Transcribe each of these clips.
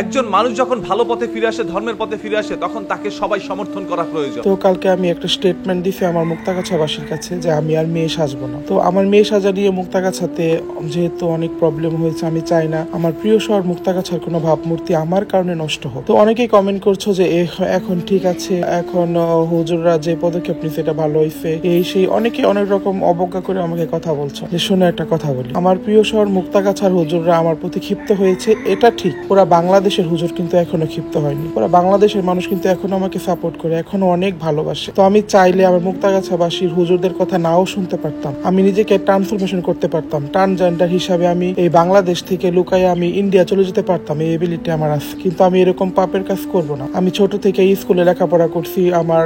একজন মানুষ যখন ভালো পথে ফিরে আসে, ধর্মের পথে ফিরে আসে, তখন তাকে সবাই সমর্থন করা প্রয়োজন। তো কালকে আমি একটা স্টেটমেন্ট দিছি আমার মুক্তাগাছাবাসীর কাছে যে আমি আর মেয়ে সাজবো না। তো আমার মেয়ে সাজা নিয়ে মুক্তাগাছাতে যেহেতু অনেক প্রবলেম হয়েছে, আমি চাই না আমার প্রিয় শহর মুক্তাগাছার কোনো ভাবমূর্তি আমার কারণে নষ্ট হোক। তো অনেকেই কমেন্ট করছো যে এখন ঠিক আছে, এখন হুজুররা যে পদক্ষেপ নিচ্ছে এটা ভালো হয়েছে, এই সেই অনেকে অনেক রকম অবজ্ঞা করে আমাকে কথা বলছো। যে শোনো একটা কথা বলি, আমার প্রিয় শহর মুক্তাগাছার হুজুররা আমার প্রতি ক্ষিপ্ত হয়েছে, এটা ঠিক। ওরা বাংলাদেশের হুজুর কিন্তু এখনো ক্ষিপ্ত হয়নি। ওরা বাংলাদেশের মানুষ কিন্তু এখনো আমাকে সাপোর্ট করে, এখনো অনেক ভালোবাসে। তো আমি চাইলে আমার মুক্তাগাছাবাসীর হুজুরদের কথা নাও শুনতে পারতাম, আমি নিজেকে ট্রান্সফরমেশন করতে পারতাম, ট্রান্সজেন্ডার হিসাবে আমি এই বাংলাদেশ থেকে লুকায় আমি ইন্ডিয়া চলে যেতে পারতাম। এই এবিলিটি আমার আছে, কিন্তু আমি এরকম পাপের কাজ করব না। আমি ছোট থেকে স্কুলে লেখাপড়া করছি, আমার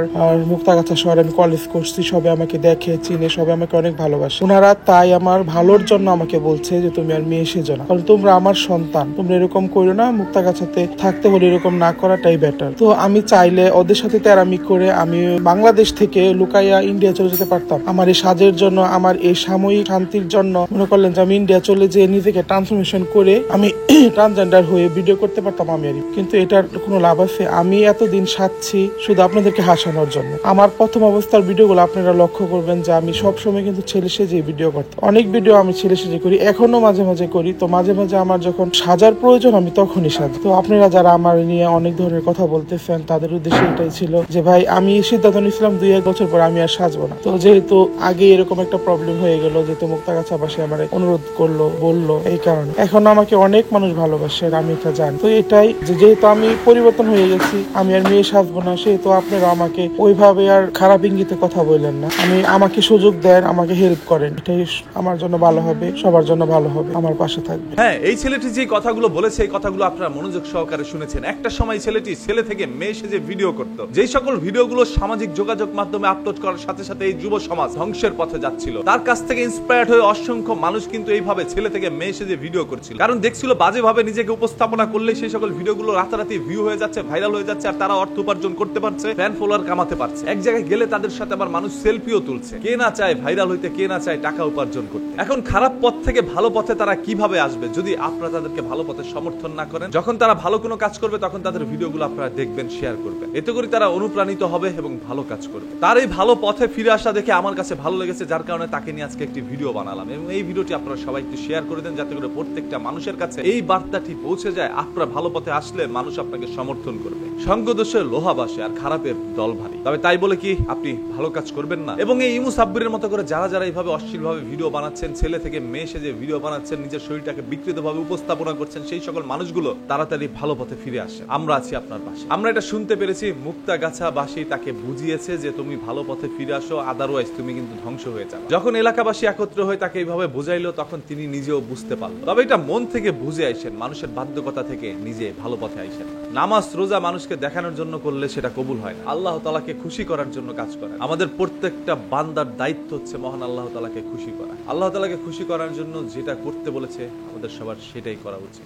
মুক্তাগাছা শহরে আমি কলেজ করছি, সবাই আমাকে দেখে চিনে, সবাই আমাকে অনেক ভালোবাসে। ওনারা তাই আমার ভালোর জন্য আমাকে বলছে যে তুমি আর মেয়ে সেজো না, কারণ তোমরা আমার সন্তান, তোমরা এরকম করো না, মুক্তাগাছাতে থাকতে হলে এরকম না করাটাই বেটার। তো আমি চাইলে ওদের সাথে তেরামি করে আমি বাংলাদেশ থেকে লুকাইয়া ইন্ডিয়া চলে যেতে পারতাম। আমার এই সাজের জন্য, আমার এই সাময়িক শান্তির জন্য মনে করলেন যে আমি ইন্ডিয়া চলে যেয়ে নিজেকে ট্রান্সফরমেশন করে আমি ট্রান্সজেন্ডার হয়ে ভিডিও করতে পারতাম আমি। কিন্তু এটার কোনো লাভ আছে? আমি এতদিন সাজছি শুধু আপনাদেরকে হাসানোর জন্য। আমার প্রথম অবস্থার ভিডিওগুলো আপনারা লক্ষ্য করবেন যে আমি সবসময় কিন্তু ছেলে সেজে ভিডিও করতাম। অনেক ভিডিও আমি ছেলে সেজে করি, এখনো মাঝে মাঝে করি। তো মাঝে মাঝে আমার যখন সাজার প্রয়োজন আমি তখনই সাজি। তো আপনারা যারা আমার নিয়ে অনেক ধরনের কথা বলতেছেন, তাদের উদ্দেশ্যে এটাই ছিল যে ভাই, আমি সিদ্ধান্ত নিয়েছিলাম 2-1 বছর পর আমি আর সাজবো না। তো যেহেতু আগে এরকম একটা প্রবলেম হয়ে গেল, যেহেতু মুক্তাগাছাবাসী আমার অনুরোধ করলো, বললো, এই কারণে এখন আমাকে অনেক মানুষ ভালোবাসে, আমি এটা জানি। তো এটাই যেহেতু আমি পরিবর্তন হয়ে গেছি, আমি আর মেয়ে সাজবো না, সেহেতু আপনারা আমাকে ওইভাবে আর খারাপ ইঙ্গিতে কথা বললেন না। আমাকে সুযোগ দেন, আমাকে হেল্প করেন, এটাই আমার জন্য ভালো হবে, সবার জন্য ভালো হবে, আমার পাশে থাকবে। হ্যাঁ, এই ছেলেটি যে কথাগুলো বলেছে, এই কথাগুলো আপনারা মনোযোগ সহকারে শুনেছেন। একটা সময় ছেলেটি ছেলে থেকে মেয়ে সেজে ভিডিও করতো, যেই সকল ভিডিওগুলো সামাজিক যোগাযোগ মাধ্যমে আপলোড করার সাথে সাথে এই যুব সমাজ ধ্বংসের পথে যাচ্ছিল। তার কাছ থেকে ইন্সপায়ার্ড হয়ে অসংখ্য মানুষ কিন্তু এইভাবে ছেলে থেকে মেয়ে সেজে ভিডিও করছিল, কারণ দেখছিল বাজেভাবে নিজেকে উপস্থাপনা করলে সেই সকল ভিডিওগুলো রাতারাতি ভিউ হয়ে যাচ্ছে, ভাইরাল হয়ে যাচ্ছে, আর তারা অর্থ উপার্জন করতে পারছে, ফ্যান ফলোয়ার কামাতে পারছে। এক জায়গায় গেলে তাদের সাথে আবার মানুষ সেলফিও তুলছে। কে না চায় ভাইরাল হইতে, কে না চায় টাকা উপার্জন করতে। এখন খারাপ পথ থেকে ভালো পথে তারা কিভাবে আসবে যদি আপনারা তাদেরকে ভালো পথে সমর্থন না করেন? যখন তারা ভালো কোনো কাজ করবে তখন তাদের ভিডিওগুলো আপনারা দেখবেন, শেয়ার করবেন, এতে করে তারা অনুপ্রাণিত হবে এবং ভালো কাজ করবে। তার এই ভালো পথে ফিরে আসা দেখে আমার কাছে ভালো লেগেছে, যার কারণে তাকে নিয়ে আজকে একটি ভিডিও বানালাম। এবং এই ভিডিওটি আপনারা সবাই একটু শেয়ার করে দেন, যাতে করে প্রত্যেকটা মানুষের কাছে এই বার্তাটি পৌঁছে যায়। আপনারা ভালো পথে আসলে মানুষ আপনাকে সমর্থন করবে। সঙ্গ দোষে লোহা বাসে, আর খারাপের দল ভারী। তবে তাই বলে কি আপনি ভালো কাজ করবেন না? এবং এই ইমু সাব্বিরের মতো করে যারা যারা এইভাবে অশ্লীল ভাবে ভিডিও বানাচ্ছেন, ছেলে থেকে মেয়ে সেজে ভিডিও বানাচ্ছেন, নিজের শরীরটাকে বিকৃত ভাবে উপস্থাপনা করছেন, সেই সকল মানুষগুলো তাড়াতাড়ি ভালো পথে ফিরে আসে। আমরা আছি আপনার পাশে। আমরা এটা শুনতে পেরেছি, মুক্তাগাছাবাসী তাকে বুঝিয়েছে যে তুমি ভালো পথে ফিরে আসো, আদারওয়াইজ তুমি কিন্তু ধ্বংস হয়ে যাবে। যখন এলাকাবাসী একত্র হয়ে তাকে এইভাবে বুঝাইলো, তখন তিনি নিজেও বুঝতে পারলো। তবে এটা মন থেকে বুঝে আইসেন, মানুষের বাধ্যকতা থেকে নিজে ভালো পথে আইসেন না। নামাজ রোজা মানুষকে দেখানোর জন্য করলে সেটা কবুল হয় না। আল্লাহ তাআলাকে খুশি করার জন্য কাজ করেন। আমাদের প্রত্যেকটা বান্দার দায়িত্ব হচ্ছে মহান আল্লাহ তাআলাকে খুশি করা। আল্লাহ তাআলাকে খুশি করার জন্য যেটা করতে বলেছে আমাদের সবার সেটাই করা উচিত।